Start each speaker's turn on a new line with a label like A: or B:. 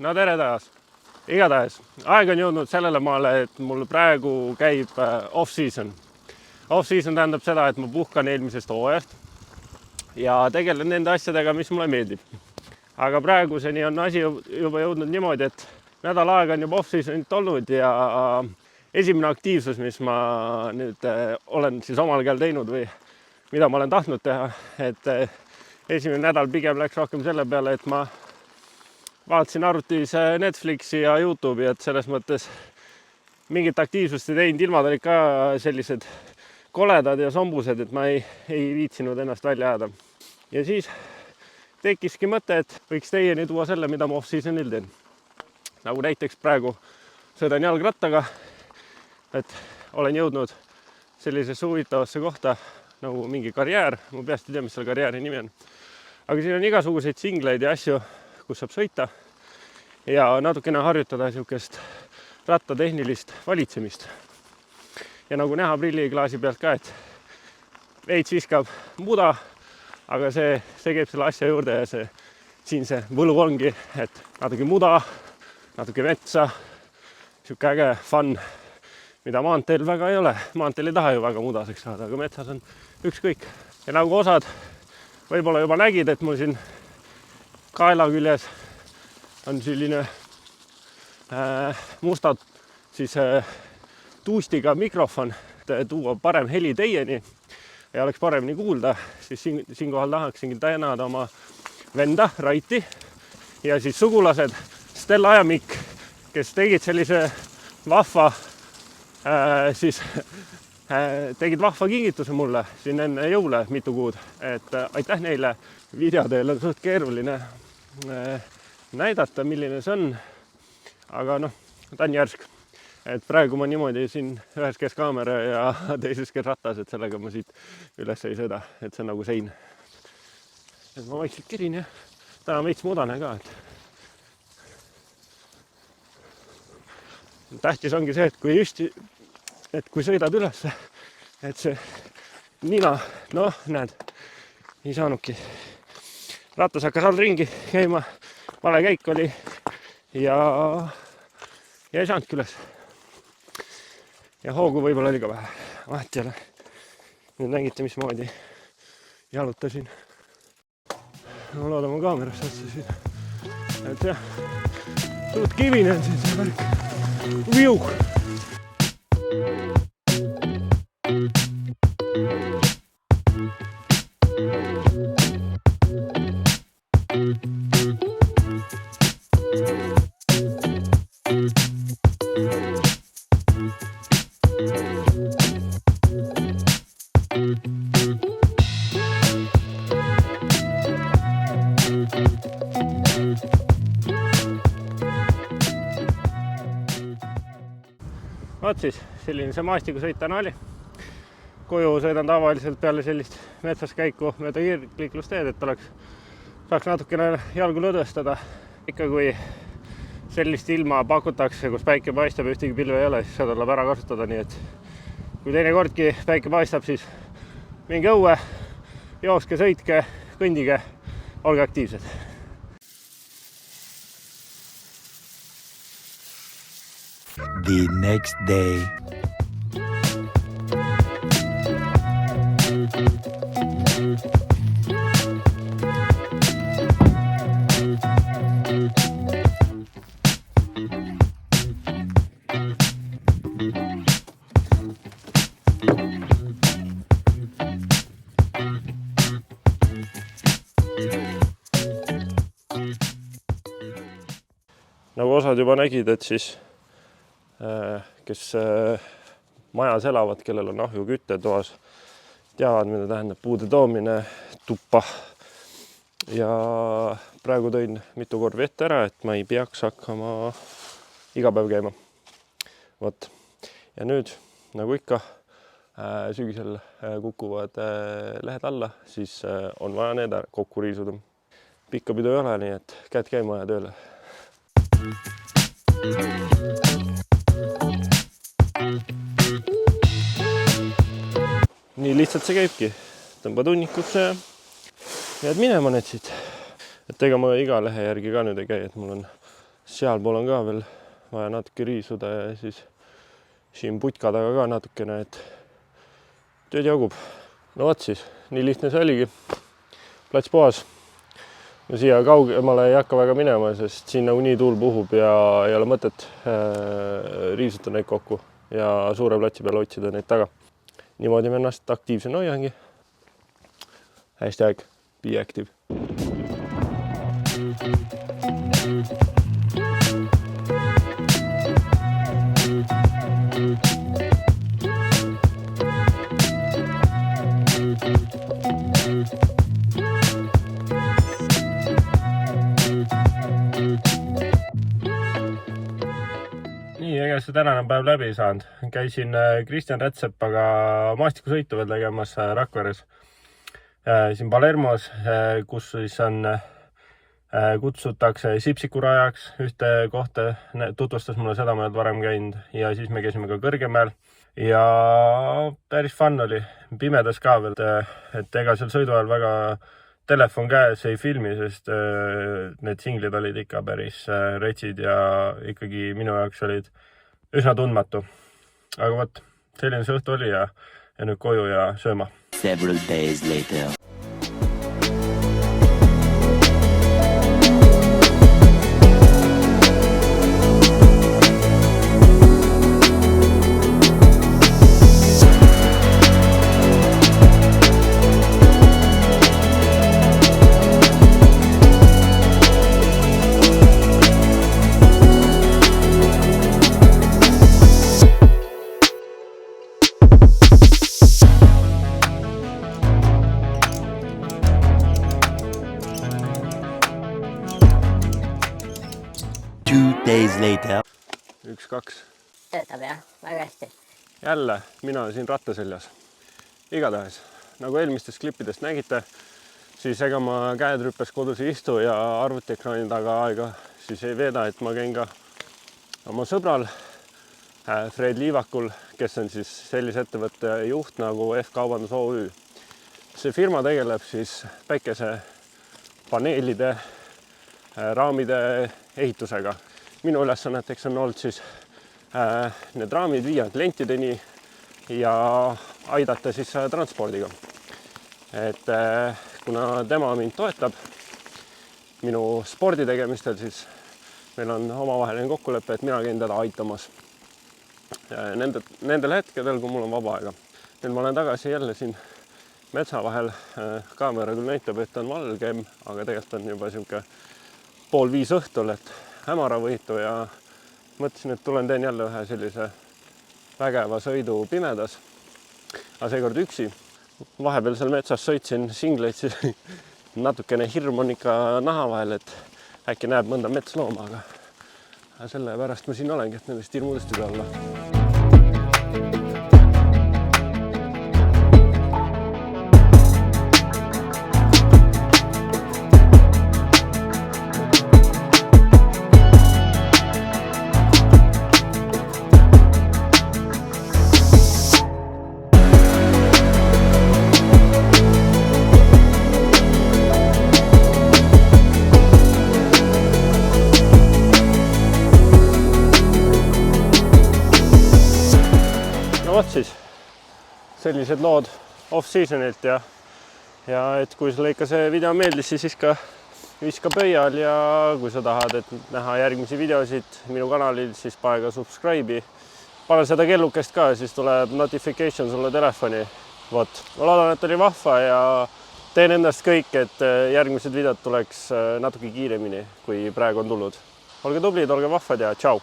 A: No tere taas! Igatahes, aeg on jõudnud sellele maale, et mul praegu käib off-season. Off-season tähendab seda, et ma puhkan eelmisest hooajast ja tegelen nende asjadega, mis mulle meeldib. Aga praeguseni on asi juba jõudnud niimoodi, et nädal aega on juba off-seasonit olnud ja esimene aktiivsus, mis ma nüüd olen siis omal käel teinud või mida ma olen tahtnud teha, et esimene nädal pigem läks rohkem selle peale, et ma vaatasin arvutis Netflixi ja YouTube'i, et selles mõttes mingit aktiivsust ei teinud, ilmad olid ka sellised koledad ja sombused, et ma ei viitsinud ennast välja ajada. Ja siis tekkiski mõte, et võiks teieni tuua selle, mida ma off-seasonil teen. Nagu näiteks praegu sõidan jalgrattaga, et olen jõudnud sellisesse huvitavasse kohta nagu mingi karjäär. Ma peast ei tea, mis selle karjääri nimi on. Aga siin on igasuguseid singleid ja asju, kus saab sõita ja natukene harjutada niisugust rattatehnilist valitsemist. Ja nagu näha prilliklaasi pealt ka, et veits viskab muda, aga see käib selle asja juurde ja siin see võlu ongi, et natuke muda, natuke metsa, niisugune äge fun, mida maanteel väga ei ole. Maanteel ei taha ju väga mudaseks saada, aga metsas on ükskõik. Ja nagu osad võib-olla juba nägid, et mul siin kaela küljes on selline mustad siis tuustiga mikrofon, tuua parem heli teieni ja oleks paremini kuulda, siis siinkohal tahaksingi tänada oma venda Raiti ja siis sugulased Stella ja Mikk, kes tegid sellise vahva tegid vahva kingituse mulle siin enne jõule mitu kuud, et aitäh neile. Videoteel on suht keeruline näidata, milline see on, aga ta on järsk. Et praegu ma niimoodi siin ühes kes kaamera ja teises kes ratas, et sellega ma siit üles ei sõida, et see on nagu sein. Et ma vaikselt kirin ja täna veits mudane ka. Tähtis ongi see, et kui sõidad üles, et see nina, näed, ei saanudki. Ratas hakkas all ringi käima, vale käik oli ja ei saanudki üles. Ja hoogu võib-olla oli ka vähe. Vahet jälle. Nüüd nägite, mismoodi jalutasin. Ma loodan mu kaamerast otsasin. Et jah, suht kivine on siin see värk. Viu! Vaat siis, selline see maastikusõit täna oli. Koju sõidan tavaliselt peale sellist metsas käiku mööda kiirliiklusteed, et saaks natukene jalgu lõdvestada. Ikka kui sellist ilma pakutakse, kus päike paistab ja ühtegi pilve ei ole, siis seda tuleb ära kasutada. Nii et kui teine kordki päike paistab, siis minge õue, jooske, sõitke, kõndige, olge aktiivsed.
B: The next day.
A: Nagu osad juba nägid, et siis kes majas elavad, kellel on ahju kütte toas, teavad, mida tähendab puude toomine tuppa. Ja praegu tõin mitu korvi ette ära, et ma ei peaks hakkama iga päev käima. Vot. Ja nüüd, nagu ikka, sügisel kukuvad lehed alla, siis on vaja need kokku riisuda. Pikka pidu ei ole, nii et käed käima ja tööle. nii lihtsalt see käibki. Tõmbad hunnikusse ja jääd minema need siit. Et ega ma iga lehe järgi ka nüüd ei käi, et mul on sealpool on ka veel vaja natuke riisuda ja siis siin putka taga ka natukene, et tööd jagub. No vaat siis, nii lihtne see oligi. Plats puhas. No siia kaugemale ei hakka väga minema, sest siin nagu nii tuul puhub ja ei ole mõtet riisuta neid kokku ja suure platsi peale otsida neid taga. Niimoodi me ennast aktiivsena hoiangi. #BeActive. Nii, ega see tänane päev läbi ei saanud. Käisin Kristjan Rätsepaga maastikusõitu veel tegemas Rakveres. Siin Palermos, kus siis on, kutsutakse Sipsikurajaks ühte kohta, tutvustas mulle seda, ma olen varem käinud ja siis me käisime ka Kõrgemäel ja päris fun oli, pimedas ka veel, et ega seal sõidu ajal väga telefon käes ei filmi, sest need singlid olid ikka päris retsid ja ikkagi minu jaoks olid üsna tundmatu. Aga võt, selline see õhtu oli ja nüüd koju ja sööma.
B: Several days later. Days later.
A: 1-2.
C: Töötab jah, väga hästi.
A: Jälle, mina siin ratta seljas. Igatahes, nagu eelmistest klippidest nägite, siis ega ma käed rüppes kodus ei istu ja arvutiekraani taga aega siis ei veeda, et ma käin ka oma sõbral Fred Liivakul, kes on siis sellise ettevõtte juht nagu F-Kaubandus OÜ. See firma tegeleb siis päikesepaneelide raamide ehitusega. Minu ülesanneteks on olnud siis need raamid viia klientideni ja aidata siis transpordiga. Et kuna tema mind toetab minu spordi tegemistel, siis meil on omavaheline kokkulepe, et mina käin teda aitamas nendel hetkedel, kui mul on vaba aega. Nüüd ma olen tagasi jälle siin metsa vahel. Kaamera küll näitab, et on valgem, aga tegelikult on juba siuke 4:30 õhtul, et hämaravõitu ja mõtlesin, et tulen teen jälle ühe sellise vägeva sõidu pimedas. Aga seekord üksi. Vahepeal seal metsas sõitsin singleid, siis natukene hirm on ikka naha vahel, et äkki näeb mõnda metslooma, aga selle pärast ma siin olengi, et nendest hirmudest üle olla. Siis sellised lood off-seasonilt ja et kui sulle ikka see video meeldis, siis viska pöial ja kui sa tahad, et näha järgmisi videosid minu kanalil, siis pane ka subscribe'i. Pane seda kellukest ka, siis tuleb notification sulle telefoni. Vot, ma loodan, et oli vahva ja teen endast kõik, et järgmised videod tuleks natuke kiiremini, kui praegu on tulnud. Olge tublid, olge vahvad ja tšau!